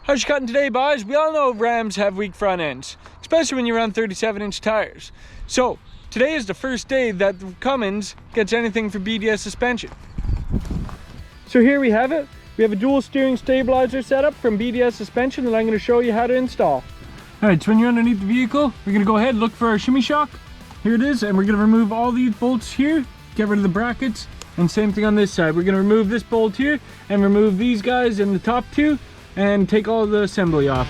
How's you cutting today, boys? We all know Rams have weak front ends, especially when you run 37-inch tires. So today is the first day that Cummins gets anything for BDS suspension. So here we have it. We have a dual steering stabilizer setup from BDS suspension that I'm going to show you how to install. Alright, so when you're underneath the vehicle, we're going to go ahead and look for our shimmy shock. Here it is, and we're going to remove all these bolts here, get rid of the brackets, and same thing on this side. We're going to remove this bolt here and remove these guys in the top two and take all the assembly off.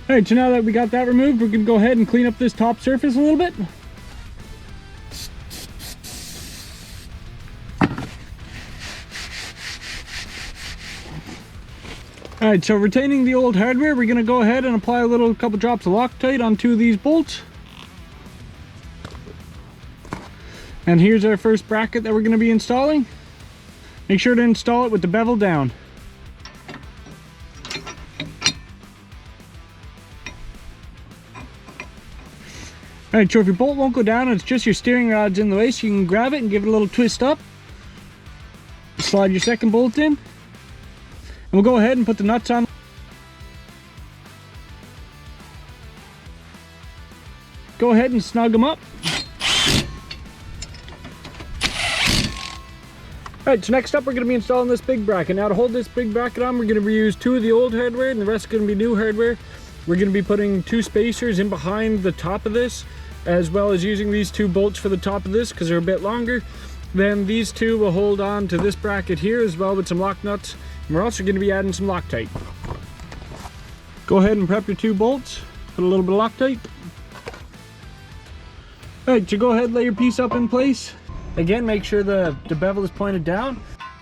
Alright, so now that we got that removed, we're going to go ahead and clean up this top surface a little bit. Alright, so retaining the old hardware, we're going to go ahead and apply a couple drops of Loctite on two of these bolts. And here's our first bracket that we're going to be installing. Make sure to install it with the bevel down. Alright, so if your bolt won't go down and it's just your steering rod's in the way, so you can grab it and give it a little twist up. Slide your second bolt in. And we'll go ahead and put the nuts on. Go ahead and snug them up. Alright, so next up we're going to be installing this big bracket. Now to hold this big bracket on, we're going to reuse two of the old hardware and the rest is going to be new hardware. We're going to be putting two spacers in behind the top of this, as well as using these two bolts for the top of this because they're a bit longer. Then these two will hold on to this bracket here as well with some lock nuts. And we're also going to be adding some Loctite. Go ahead and prep your two bolts. Put a little bit of Loctite. Alright, so go ahead and lay your piece up in place. Again, make sure the bevel is pointed down.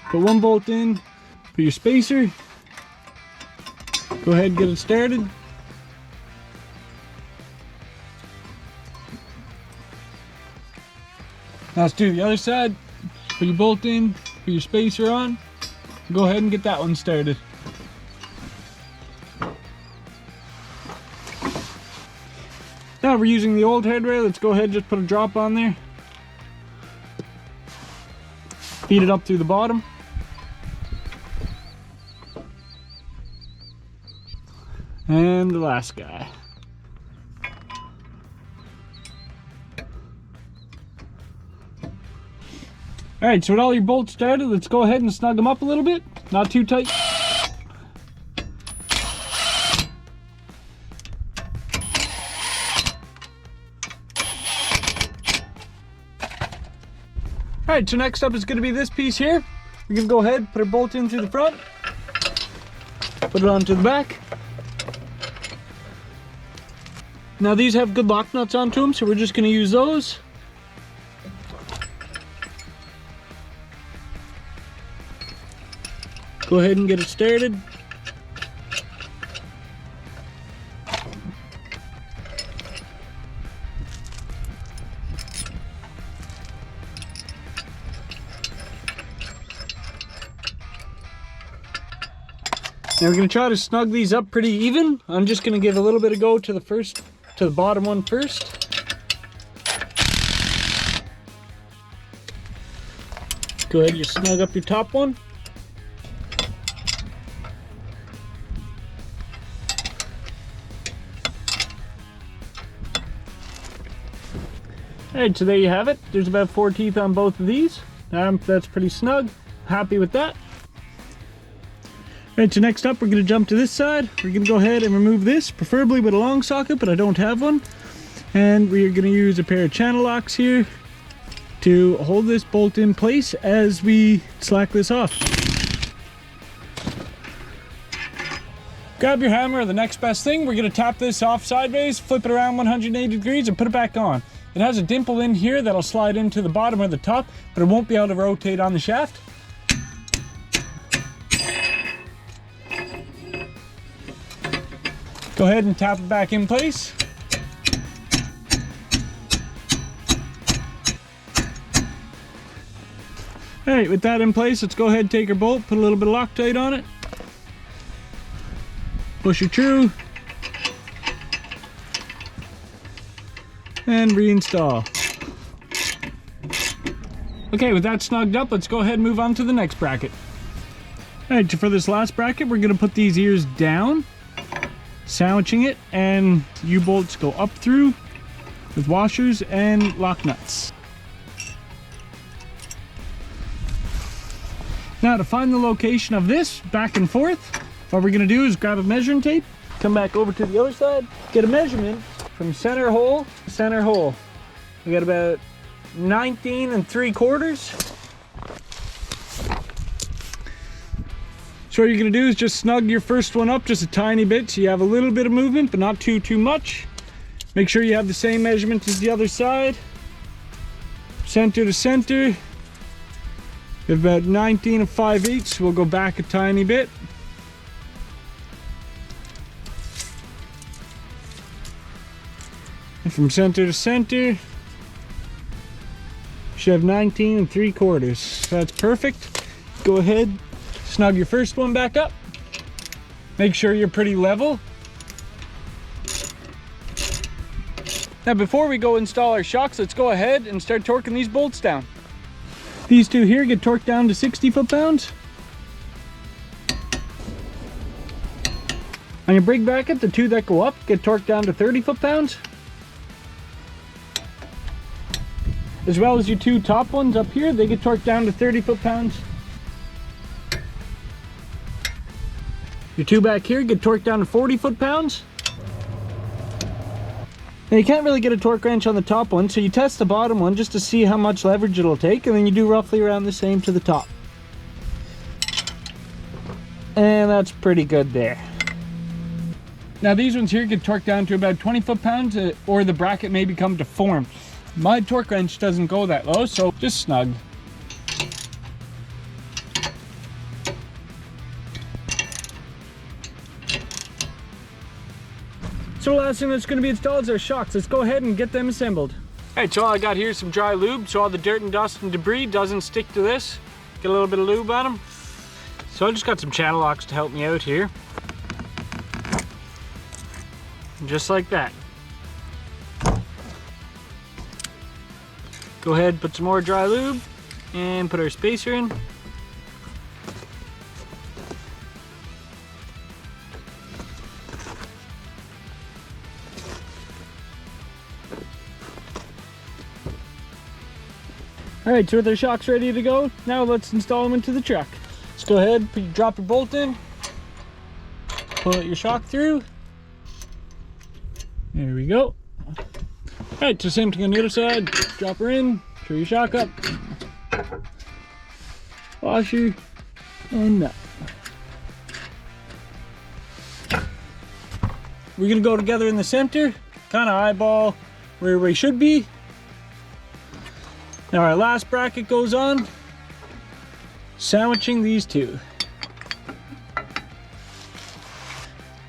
Put one bolt in, put your spacer. Go ahead and get it started. Now let's do the other side. Put your bolt in, put your spacer on. Go ahead and get that one started. Now we're using the old hardware. Let's go ahead and just put a drop on there. Feed it up through the bottom. And the last guy. Alright, so with all your bolts started, let's go ahead and snug them up a little bit. Not too tight. Alright, so next up is going to be this piece here. We're going to go ahead, put our bolt in through the front. Put it onto the back. Now these have good lock nuts onto them, so we're just going to use those. Go ahead and get it started. Now we're going to try to snug these up pretty even. I'm just going to give a little bit of go to the bottom one first. Go ahead and just snug up your top one. Alright, so there you have it. There's about 4 teeth on both of these. That's pretty snug. Happy with that. Alright, so next up we're going to jump to this side. We're going to go ahead and remove this, preferably with a long socket, but I don't have one. And we're going to use a pair of channel locks here to hold this bolt in place as we slack this off. Grab your hammer, the next best thing. We're going to tap this off sideways, flip it around 180 degrees and put it back on. It has a dimple in here that'll slide into the bottom or the top, but it won't be able to rotate on the shaft. Go ahead and tap it back in place. All right, with that in place, let's go ahead and take our bolt, put a little bit of Loctite on it. Push it through. And reinstall. Okay, with that snugged up, let's go ahead and move on to the next bracket. All right, so for this last bracket, we're gonna put these ears down, sandwiching it, and U-bolts go up through with washers and lock nuts. Now to find the location of this back and forth, what we're gonna do is grab a measuring tape, come back over to the other side, get a measurement from center hole to center hole. We got about 19 3/4. So what you're gonna do is just snug your first one up just a tiny bit so you have a little bit of movement, but not too much. Make sure you have the same measurement as the other side. Center to center. We have about 19 5/8. We'll go back a tiny bit. And from center to center, you should have 19 3/4. So that's perfect. Go ahead, snug your first one back up. Make sure you're pretty level. Now before we go install our shocks, let's go ahead and start torquing these bolts down. These two here get torqued down to 60 foot-pounds. On your brake bracket, the two that go up get torqued down to 30 foot-pounds. As well as your two top ones up here, they get torqued down to 30 foot-pounds. Your two back here get torqued down to 40 foot-pounds. Now you can't really get a torque wrench on the top one, so you test the bottom one just to see how much leverage it'll take, and then you do roughly around the same to the top. And that's pretty good there. Now these ones here get torqued down to about 20 foot-pounds, or the bracket may become deformed. My torque wrench doesn't go that low, so just snug. So the last thing that's going to be installed is our shocks. Let's go ahead and get them assembled. All right, so all I got here is some dry lube, so all the dirt and dust and debris doesn't stick to this. Get a little bit of lube on them. So I just got some channel locks to help me out here. Just like that. Go ahead, put some more dry lube, and put our spacer in. Alright, so with our shocks ready to go, now let's install them into the truck. Let's go ahead, drop your bolt in, pull out your shock through. There we go. Alright, so same thing on the other side. Drop her in, throw your shock up, washer, and nut. We're going to go together in the center, kind of eyeball where we should be. Now our last bracket goes on, sandwiching these two.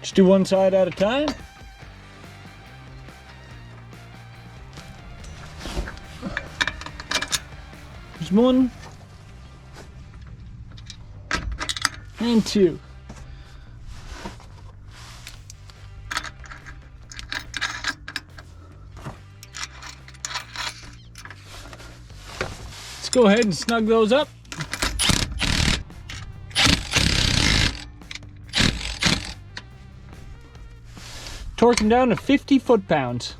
Just do one side at a time. There's one and two. Let's go ahead and snug those up. Torque them down to 50 foot-pounds.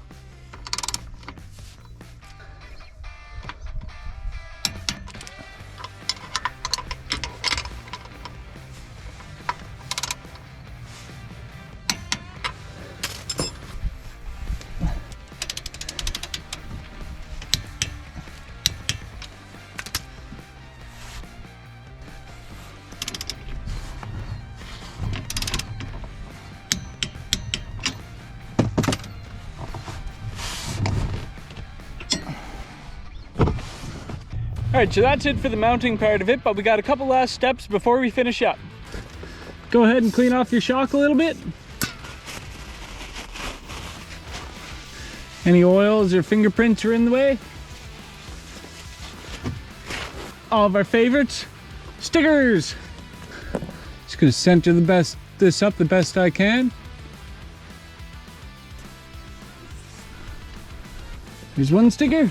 Alright, so that's it for the mounting part of it, but we got a couple last steps before we finish up. Go ahead and clean off your shock a little bit. Any oils or fingerprints are in the way. All of our favorites, stickers. Just gonna center this up the best I can. Here's one sticker.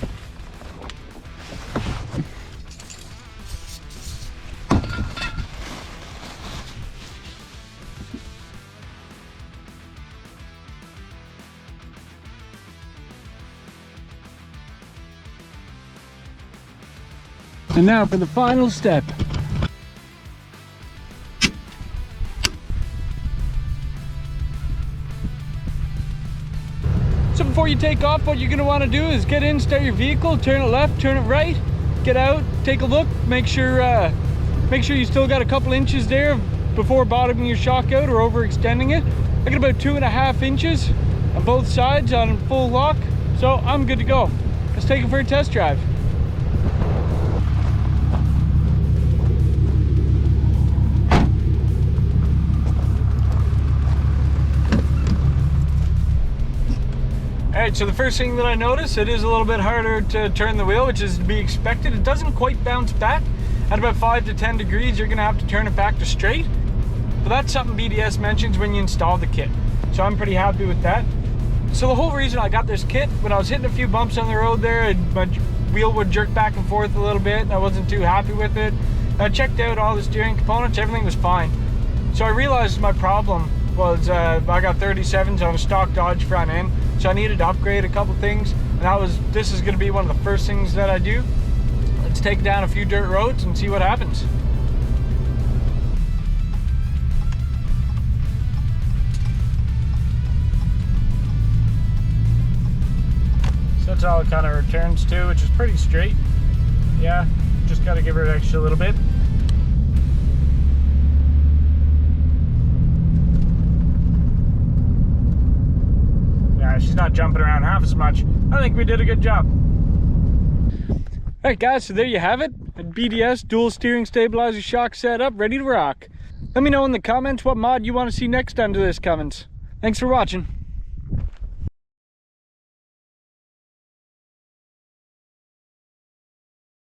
And now for the final step. So before you take off, what you're going to want to do is get in, start your vehicle, turn it left, turn it right, get out, take a look, make sure you still got a couple inches there before bottoming your shock out or overextending it. I got about 2.5 inches on both sides on full lock, so I'm good to go. Let's take it for a test drive. Alright, so the first thing that I notice, it is a little bit harder to turn the wheel, which is to be expected. It doesn't quite bounce back. At about 5 to 10 degrees, you're going to have to turn it back to straight. But that's something BDS mentions when you install the kit. So I'm pretty happy with that. So the whole reason I got this kit, when I was hitting a few bumps on the road there, my wheel would jerk back and forth a little bit, and I wasn't too happy with it. I checked out all the steering components, everything was fine. So I realized my problem was I got 37s on a stock Dodge front end. So I needed to upgrade a couple things, and this is going to be one of the first things that I do. Let's take down a few dirt roads and see what happens. So that's all it kind of returns to, which is pretty straight. Yeah, just got to give her an extra little bit. She's not jumping around half as much. I think we did a good job. Alright guys, so there you have it. A BDS dual steering stabilizer shock setup, ready to rock. Let me know in the comments what mod you want to see next under this Cummins. Thanks for watching.